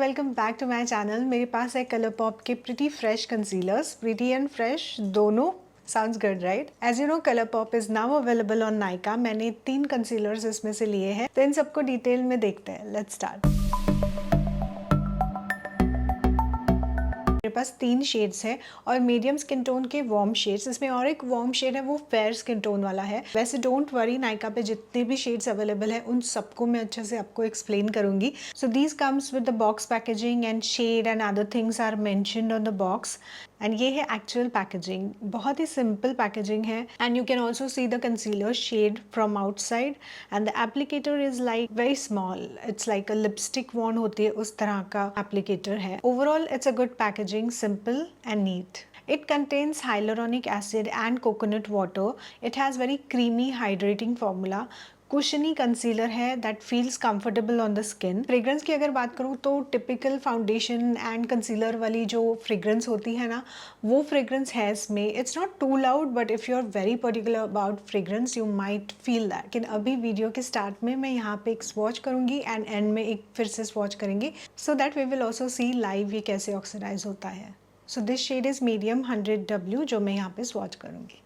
Welcome back to my channel. मेरे पास है कलर पॉप के pretty fresh concealers. Pretty and fresh दोनों sounds good, right? As you know, colour pop is now available on Nykaa. मैंने 3 concealers इसमें से लिए हैं, तो इन सबको डिटेल में देखते हैं। Let's start. मेरे पास 3 शेड्स हैं और मीडियम स्किन टोन के वार्म शेड्स। इसमें और एक वार्म शेड है, वो फेयर स्किन टोन वाला है। वैसे डोंट वरी, नायका पे जितने भी शेड्स अवेलेबल है उन सबको मैं अच्छे से आपको एक्सप्लेन करूंगी। So these comes with the box packaging and shade and other things are mentioned on the box. And ये है एक्चुअल पैकेजिंग, बहुत ही सिंपल पैकेजिंग है। And you can also see the concealer shade from outside and the applicator is like very small. It's like a lipstick wand होती है उस तरह का एप्लीकेटर है। Overall it's a good packaging, simple and neat. It contains hyaluronic acid and coconut water. It has very creamy hydrating formula. कुशनी concealer है that feels comfortable on the skin. Fragrance की अगर बात करूँ तो टिपिकल फाउंडेशन एंड कंसीलर वाली जो fragrance होती है ना, वो फ्रेग्रेंस है इसमें। It's not too loud, but if you are very particular about fragrance you might feel that. लेकिन अभी वीडियो के स्टार्ट में मैं यहाँ पे एक स्वॉच करूँगी एंड एंड में एक फिर से स्वॉच करेंगे, so that we will also see live ये कैसे ऑक्सीडाइज होता है। So this shade is medium 100W जो मैं यहाँ पे स्वॉच करूँगी।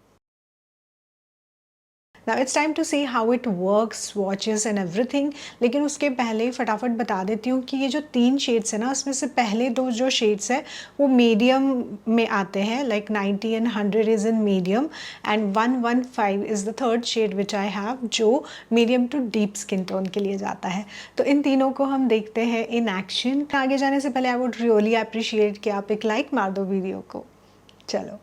Now it's time to see how it works, swatches and everything. लेकिन उसके पहले फटाफट बता देती हूँ कि ये जो 3 शेड्स है ना, उसमें से पहले 2 जो शेड्स है वो मीडियम में आते हैं, like 90 and 100 is in medium and 115 is the third shade which I have, जो medium to deep skin tone के लिए जाता है। तो इन तीनों को हम देखते हैं इन एक्शन। आगे जाने से पहले आई वुड रियली अप्रिशिएट कि आप एक लाइक मार दो वीडियो को। चलो।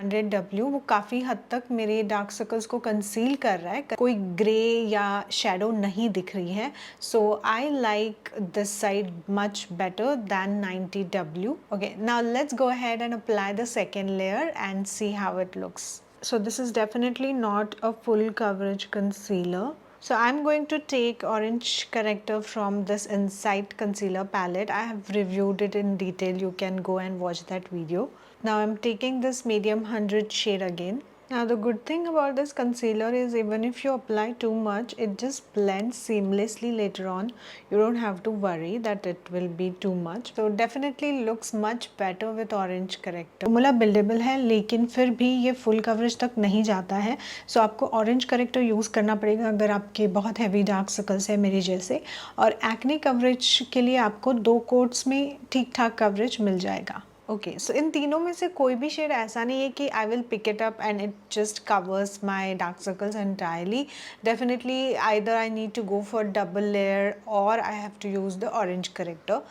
100W वो काफ़ी हद तक मेरे डार्क सर्कल्स को कंसील कर रहा है, कोई ग्रे या शेडो नहीं दिख रही है। So I like this side much better than 90W. Okay, now let's go ahead and apply the second layer and see how it looks. So this is definitely not a full coverage concealer. So I'm going to take Orange Corrector from this Insight Concealer palette. I have reviewed it in detail. You can go and watch that video. Now I'm taking this medium 100 shade again. Now the good thing about this concealer is even if you apply too much, it just blends seamlessly later on. You don't have to worry that it will be too much. So definitely looks much better with Orange Corrector. Formula buildable है लेकिन फिर भी ये full coverage तक नहीं जाता है, सो आपको ऑरेंज करेक्टर यूज़ करना पड़ेगा अगर आपके बहुत हैवी डार्क सर्कल्स है मेरे जैसे। और एक्ने कवरेज के लिए आपको 2 कोट्स में ठीक ठाक कवरेज मिल जाएगा। ओके, सो इन तीनों में से कोई भी शेड ऐसा नहीं है कि I will pick it up and it just covers my dark circles entirely. Definitely either I need to go for double layer और I have to use the orange corrector.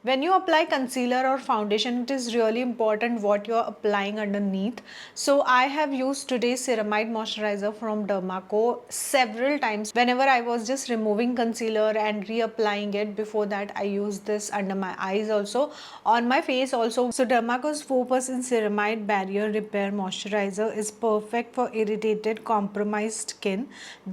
When you apply concealer or foundation, it is really important what you are applying underneath. So I have used today's ceramide moisturizer from Dermaco several times. Whenever I was just removing concealer and reapplying it, before that I used this under my eyes also, on my face also. So Dermaco's 4% ceramide barrier repair moisturizer is perfect for irritated, compromised skin.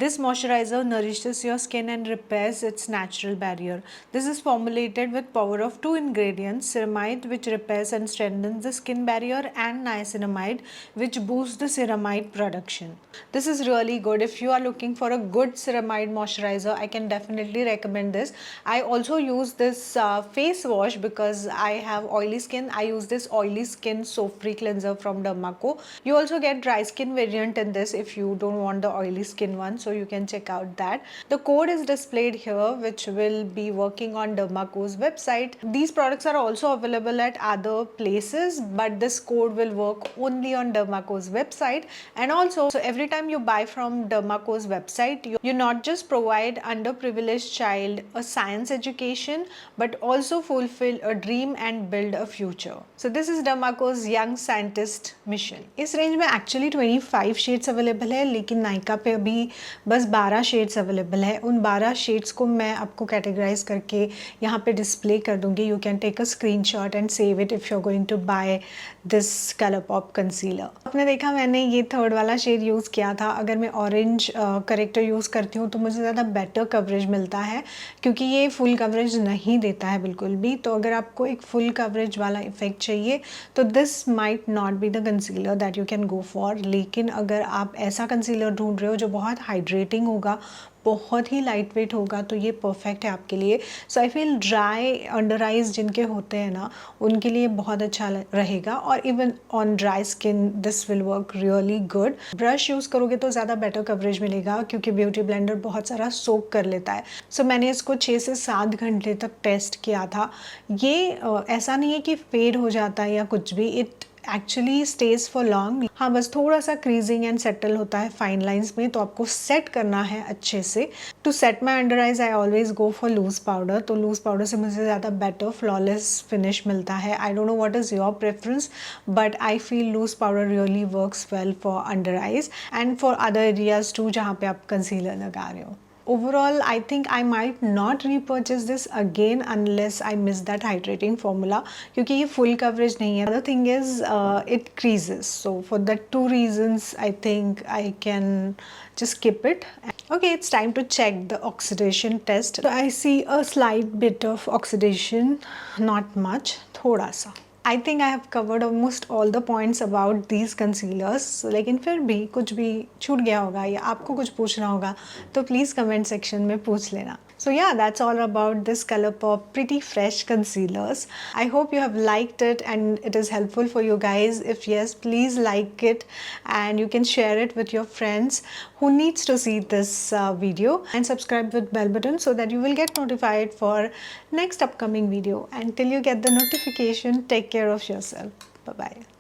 This moisturizer nourishes your skin and repairs its natural barrier. This is formulated with power of 2 ingredients, ceramide which repairs and strengthens the skin barrier and niacinamide which boosts the ceramide production. This is really good. If you are looking for a good ceramide moisturizer, I can definitely recommend this. I also use this face wash because I have oily skin. I use this oily skin soap free cleanser from Dermaco. You also get dry skin variant in this if you don't want the oily skin one, so you can check out that. The code is displayed here which will be working on Dermaco's website. These products are also available at other places, but this code will work only on Dermaco's website. And also, so every time you buy from Dermaco's website, you not just provide underprivileged child a science education, but also fulfill a dream and build a future. So this is Dermaco's Young Scientist mission. इस range में actually 25 shades available है, लेकिन नायका पे अभी बस 12 shades available है. उन 12 shades को मैं आपको कैटेगराइज करके यहाँ पे डिस्प्ले कर दूँगी. You can take a screenshot and save it if you are going to buy this colour pop concealer. आपने देखा मैंने ये थर्ड वाला शेड यूज़ किया था. अगर मैं ऑरेंज करेक्टर यूज़ करती हूँ तो मुझे ज़्यादा बेटर कवरेज मिलता है, क्योंकि ये फुल कवरेज नहीं देता है बिल्कुल भी. तो अगर आपको एक फुल कवरेज वाला इफेक्ट चाहिए तो this might not be the concealer that you can go for. लेकिन अगर आप ऐसा कंसीलर ढूंढ रहे हो जो बहुत हाइड्रेटिंग होगा, बहुत ही लाइट वेट होगा, तो ये परफेक्ट है आपके लिए. So I feel dry under eyes जिनके होते हैं ना, उनके लिए बहुत अच्छा रहेगा. और even on dry skin this will work really good. Brush use करोगे तो ज़्यादा बेटर कवरेज मिलेगा, क्योंकि ब्यूटी ब्लेंडर बहुत सारा सोक कर लेता है. सो मैंने इसको 6 से 7 घंटे तक टेस्ट किया था. ये ऐसा नहीं है कि फेड हो जाता है या कुछ भी. It actually stage for long. हाँ, बस थोड़ा सा क्रीजिंग एंड सेटल होता है फाइन लाइंस में, तो आपको सेट करना है अच्छे से. To set my under eyes I always go for loose powder. तो लूज पाउडर से मुझे ज़्यादा बेटर फ्लॉलेस फिनिश मिलता है. I don't know what is your preference, but I feel loose powder really works well for under eyes and for other areas too जहाँ पे आप concealer लगा रहे हो. Overall, I think I might not repurchase this again unless I miss that hydrating formula, क्योंकि ये full coverage नहीं है. Other thing is it creases. So for that 2 reasons, I think I can just skip it. Okay, it's time to check the oxidation test. So I see a slight bit of oxidation, not much, थोड़ा सा. I think I have covered almost all the points about these concealers. लेकिन फिर भी कुछ भी छूट गया होगा या आपको कुछ पूछना होगा तो प्लीज़ कमेंट सेक्शन में पूछ लेना. So yeah, that's all about this ColourPop Pretty Fresh concealers. I hope you have liked it and it is helpful for you guys. If yes, please like it and you can share it with your friends who needs to see this video, and subscribe with bell button so that you will get notified for next upcoming video. Until you get the notification, take care of yourself. Bye bye.